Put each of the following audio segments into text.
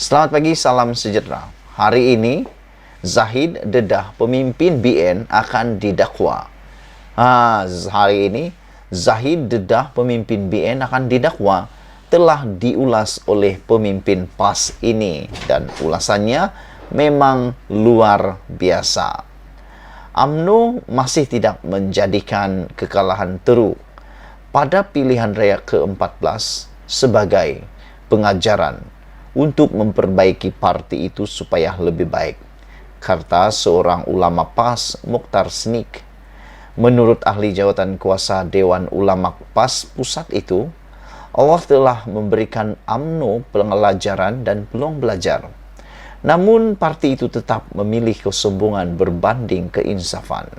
Selamat pagi, salam sejahtera. Hari ini, Zahid Dedah, pemimpin BN, akan didakwa. Hari ini, Zahid Dedah, pemimpin BN, akan didakwa. Telah diulas oleh pemimpin PAS ini. Dan ulasannya memang luar biasa. UMNO masih tidak menjadikan kekalahan teruk pada pilihan raya ke-14 sebagai pengajaran untuk memperbaiki parti itu supaya lebih baik, kata seorang ulama PAS, Mokhtar Sneak. Menurut ahli jawatan kuasa Dewan Ulama PAS Pusat itu, Allah telah memberikan UMNO pelajaran dan peluang belajar. Namun parti itu tetap memilih kesombongan berbanding keinsafan.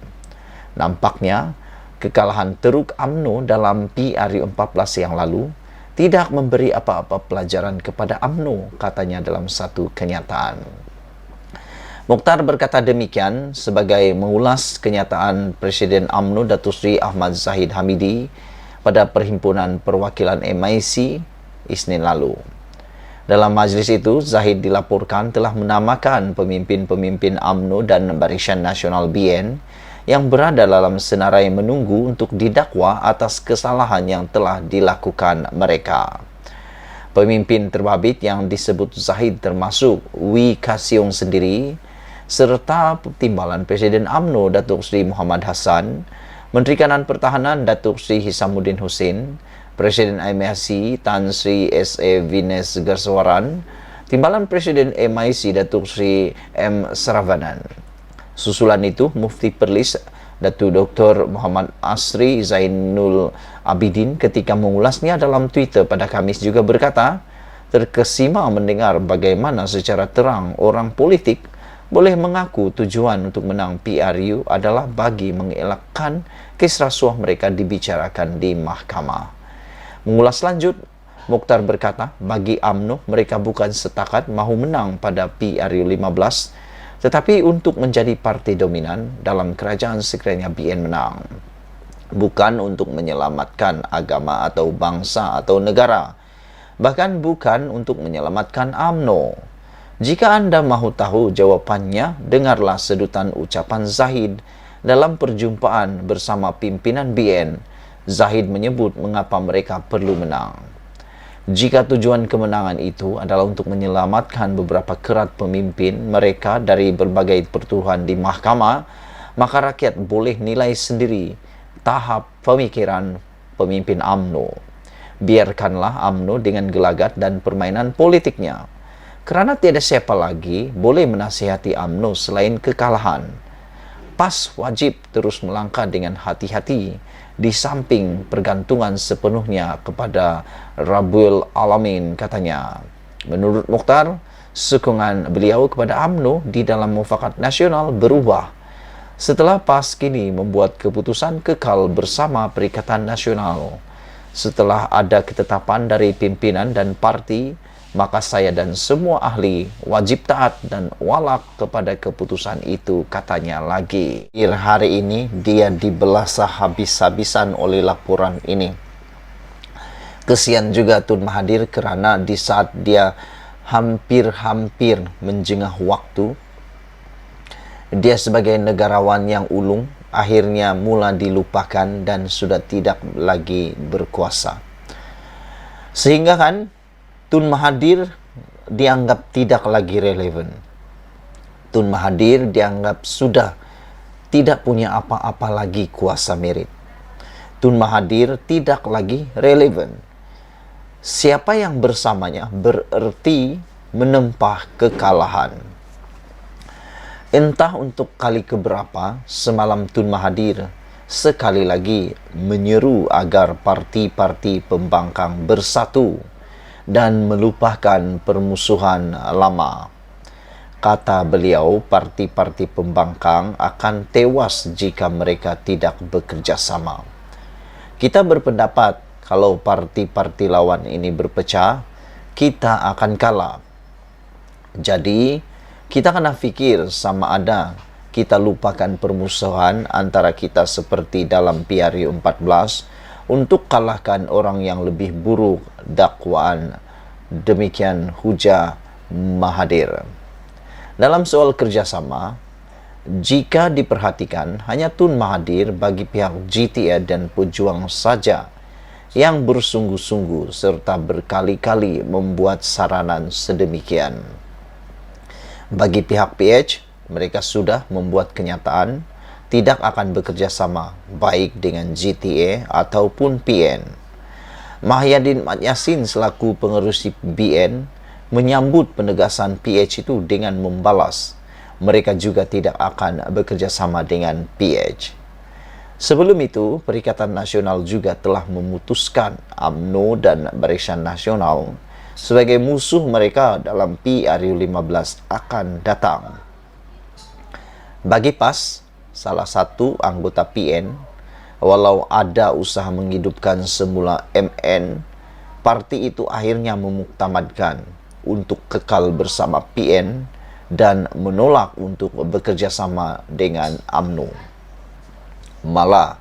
Nampaknya kekalahan teruk UMNO dalam PRU 14 yang lalu tidak memberi apa-apa pelajaran kepada UMNO, katanya dalam satu kenyataan. Mokhtar berkata demikian sebagai mengulas kenyataan Presiden UMNO Datuk Seri Ahmad Zahid Hamidi pada Perhimpunan Perwakilan MIC Isnin lalu. Dalam majlis itu, Zahid dilaporkan telah menamakan pemimpin-pemimpin UMNO dan Barisan Nasional BN yang berada dalam senarai menunggu untuk didakwa atas kesalahan yang telah dilakukan mereka. Pemimpin terbabit yang disebut Zahid termasuk Wee Ka Siong sendiri, serta Timbalan Presiden UMNO Datuk Seri Muhammad Hassan, Menteri Kanan Pertahanan Datuk Seri Hisamuddin Hussein, Presiden MIC Tan Sri S.A. Vines Gerswaran, Timbalan Presiden MIC Datuk Seri M. Saravanan. Susulan itu, Mufti Perlis Datuk Dr. Muhammad Asri Zainul Abidin ketika mengulasnya dalam Twitter pada Khamis juga berkata, terkesima mendengar bagaimana secara terang orang politik boleh mengaku tujuan untuk menang PRU adalah bagi mengelakkan kes rasuah mereka dibicarakan di mahkamah. Mengulas lanjut, Mokhtar berkata, bagi UMNO mereka bukan setakat mahu menang pada PRU 15, tetapi untuk menjadi parti dominan dalam kerajaan sekiranya BN menang. Bukan untuk menyelamatkan agama atau bangsa atau negara. Bahkan bukan untuk menyelamatkan UMNO. Jika anda mahu tahu jawapannya, dengarlah sedutan ucapan Zahid dalam perjumpaan bersama pimpinan BN. Zahid menyebut mengapa mereka perlu menang. Jika tujuan kemenangan itu adalah untuk menyelamatkan beberapa kerat pemimpin mereka dari berbagai pertuduhan di mahkamah, maka rakyat boleh nilai sendiri tahap pemikiran pemimpin UMNO. Biarkanlah UMNO dengan gelagat dan permainan politiknya. Kerana tiada siapa lagi boleh menasihati UMNO selain kekalahan. PAS wajib terus melangkah dengan hati-hati di samping pergantungan sepenuhnya kepada Rabbul Alamin, katanya. Menurut Mokhtar, sokongan beliau kepada UMNO di dalam mufakat nasional berubah setelah PAS kini membuat keputusan kekal bersama Perikatan Nasional. Setelah ada ketetapan dari pimpinan dan parti, maka saya dan semua ahli wajib taat dan walak kepada keputusan itu, katanya lagi. Hari ini dia dibelah habis-habisan oleh laporan ini. Kesian juga Tun Mahathir kerana di saat dia hampir-hampir menjengah waktu, dia sebagai negarawan yang ulung akhirnya mula dilupakan dan sudah tidak lagi berkuasa. Sehingga kan Tun Mahathir dianggap tidak lagi relevan. Tun Mahathir dianggap sudah tidak punya apa-apa lagi kuasa merit. Tun Mahathir tidak lagi relevan. Siapa yang bersamanya bererti menempah kekalahan. Entah untuk kali keberapa semalam Tun Mahathir sekali lagi menyeru agar parti-parti pembangkang bersatu dan melupakan permusuhan lama. Kata beliau, parti-parti pembangkang akan tewas jika mereka tidak bekerja sama. Kita berpendapat kalau parti-parti lawan ini berpecah, kita akan kalah. Jadi, kita kena fikir sama ada kita lupakan permusuhan antara kita seperti dalam PRU 14 untuk kalahkan orang yang lebih buruk dakwaan. Demikian hujah Mahathir. Dalam soal kerjasama, jika diperhatikan, hanya Tun Mahathir bagi pihak GTA dan pejuang saja yang bersungguh-sungguh serta berkali-kali membuat saranan sedemikian. Bagi pihak PH, mereka sudah membuat kenyataan tidak akan bekerja sama baik dengan GTA ataupun PN. Mahyadin Mat Yassin selaku pengerusi BN menyambut penegasan PH itu dengan membalas mereka juga tidak akan bekerja sama dengan PH. Sebelum itu, Perikatan Nasional juga telah memutuskan UMNO dan Barisan Nasional sebagai musuh mereka dalam PRU15 akan datang. Bagi PAS, salah satu anggota PN, walau ada usaha menghidupkan semula MN, parti itu akhirnya memuktamadkan untuk kekal bersama PN dan menolak untuk bekerja sama dengan UMNO. Malah,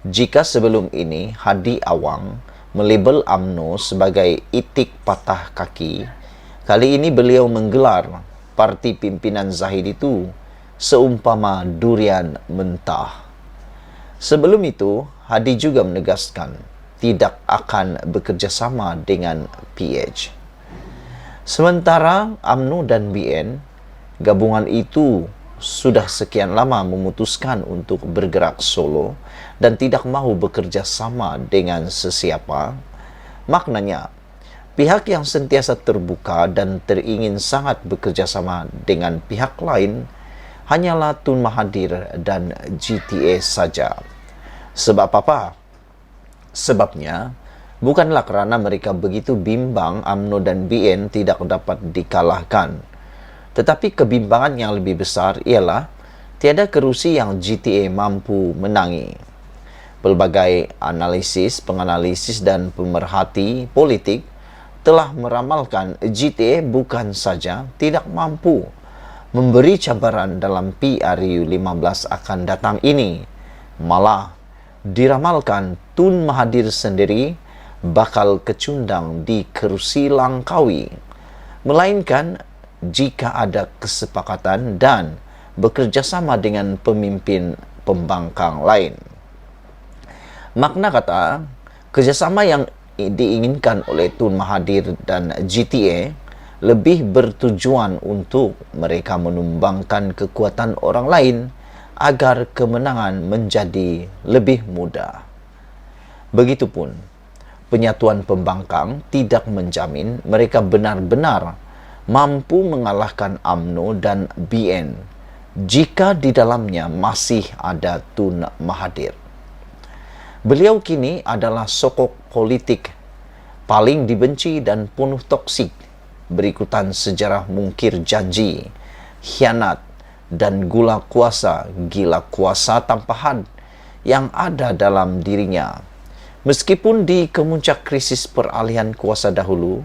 jika sebelum ini Hadi Awang melabel UMNO sebagai itik patah kaki, kali ini beliau menggelar parti pimpinan Zahid itu seumpama durian mentah. Sebelum itu, Hadi juga menegaskan tidak akan bekerja sama dengan PH. Sementara UMNO dan BN, gabungan itu sudah sekian lama memutuskan untuk bergerak solo dan tidak mahu bekerja sama dengan sesiapa. Maknanya, pihak yang sentiasa terbuka dan teringin sangat bekerja sama dengan pihak lain hanyalah Tun Mahathir dan GTA saja. Sebab apa? Sebabnya, bukanlah kerana mereka begitu bimbang UMNO dan BN tidak dapat dikalahkan. Tetapi kebimbangan yang lebih besar ialah tiada kerusi yang GTA mampu menangi. Pelbagai penganalisis dan pemerhati politik telah meramalkan GTA bukan saja tidak mampu memberi cabaran dalam PRU15 akan datang ini, malah diramalkan Tun Mahathir sendiri bakal kecundang di kerusi Langkawi, melainkan jika ada kesepakatan dan bekerjasama dengan pemimpin pembangkang lain. Makna kata, kerjasama yang diinginkan oleh Tun Mahathir dan GTA lebih bertujuan untuk mereka menumbangkan kekuatan orang lain agar kemenangan menjadi lebih mudah. Begitupun, penyatuan pembangkang tidak menjamin mereka benar-benar mampu mengalahkan UMNO dan BN jika di dalamnya masih ada Tun Mahathir. Beliau kini adalah sokok politik paling dibenci dan penuh toksik berikutan sejarah mungkir janji, khianat, dan gila kuasa tanpa had yang ada dalam dirinya. Meskipun di kemuncak krisis peralihan kuasa dahulu,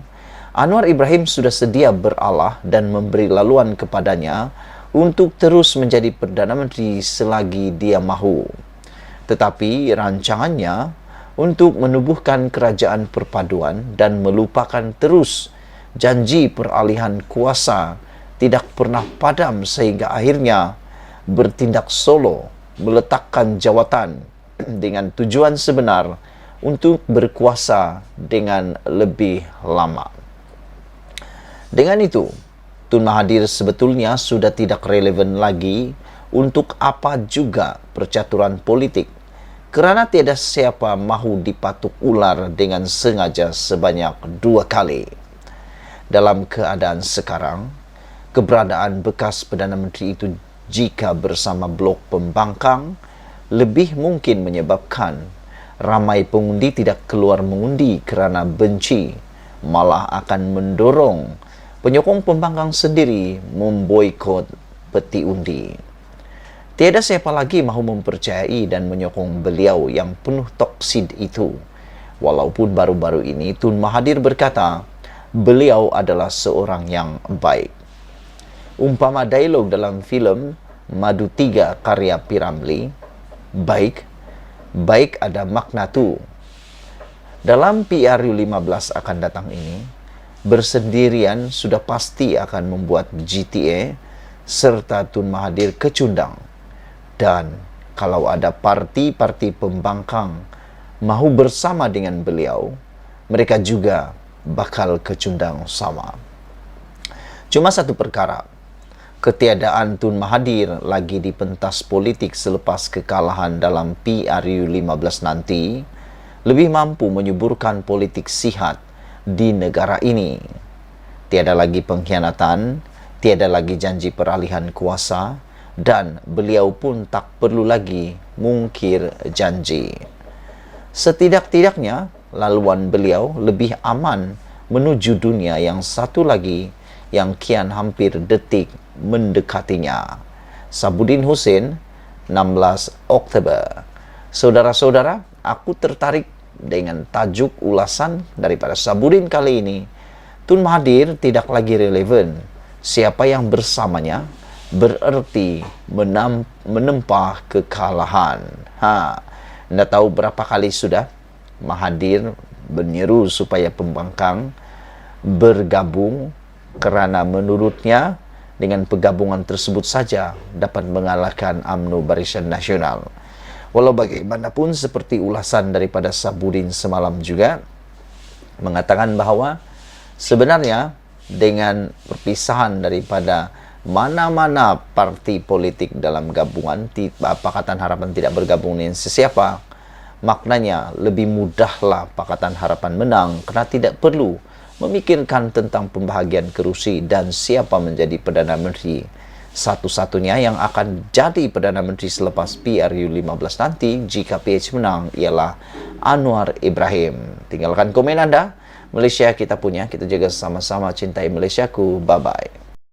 Anwar Ibrahim sudah sedia beralah dan memberi laluan kepadanya untuk terus menjadi Perdana Menteri selagi dia mahu. Tetapi rancangannya untuk menubuhkan kerajaan perpaduan dan melupakan terus janji peralihan kuasa tidak pernah padam sehingga akhirnya bertindak solo meletakkan jawatan dengan tujuan sebenar untuk berkuasa dengan lebih lama. Dengan itu, Tun Mahathir sebetulnya sudah tidak relevan lagi untuk apa juga percaturan politik kerana tiada siapa mahu dipatuk ular dengan sengaja sebanyak 2 kali. Dalam keadaan sekarang, keberadaan bekas Perdana Menteri itu jika bersama blok pembangkang lebih mungkin menyebabkan ramai pengundi tidak keluar mengundi kerana benci, malah akan mendorong penyokong pembangkang sendiri memboikot peti undi. Tiada siapa lagi mahu mempercayai dan menyokong beliau yang penuh toksid itu. Walaupun baru-baru ini Tun Mahathir berkata, beliau adalah seorang yang baik. Umpama dialog dalam filem Madu 3 karya P. Ramlee, baik ada makna tu. Dalam PRU15 akan datang ini, bersendirian sudah pasti akan membuat GTA serta Tun Mahathir kecundang. Dan kalau ada parti-parti pembangkang mahu bersama dengan beliau, mereka juga bakal kecundang sama. Cuma satu perkara, ketiadaan Tun Mahathir lagi di pentas politik selepas kekalahan dalam PRU15 nanti lebih mampu menyuburkan politik sihat di negara ini. Tiada lagi pengkhianatan, tiada lagi janji peralihan kuasa, dan beliau pun tak perlu lagi mungkir janji. Setidak-tidaknya, laluan beliau lebih aman menuju dunia yang satu lagi yang kian hampir detik mendekatinya. Sabudin Husin, 16 Oktober. Saudara-saudara, aku tertarik dengan tajuk ulasan daripada Sabudin kali ini. Tun Mahathir tidak lagi relevan. Siapa yang bersamanya bererti menempa kekalahan. Anda tahu berapa kali sudah Mahathir menyeru supaya pembangkang bergabung kerana menurutnya dengan penggabungan tersebut saja dapat mengalahkan UMNO Barisan Nasional. Walau bagaimanapun, seperti ulasan daripada Sabudin semalam juga mengatakan bahawa sebenarnya dengan perpisahan daripada mana-mana parti politik dalam gabungan, Pakatan Harapan tidak bergabung dengan sesiapa, maknanya lebih mudahlah Pakatan Harapan menang kerana tidak perlu memikirkan tentang pembahagian kerusi dan siapa menjadi Perdana Menteri. Satu-satunya yang akan jadi Perdana Menteri selepas PRU15 nanti jika PH menang ialah Anwar Ibrahim. Tinggalkan komen anda. Malaysia kita punya, kita jaga sama-sama, cintai Malaysiaku. Bye-bye.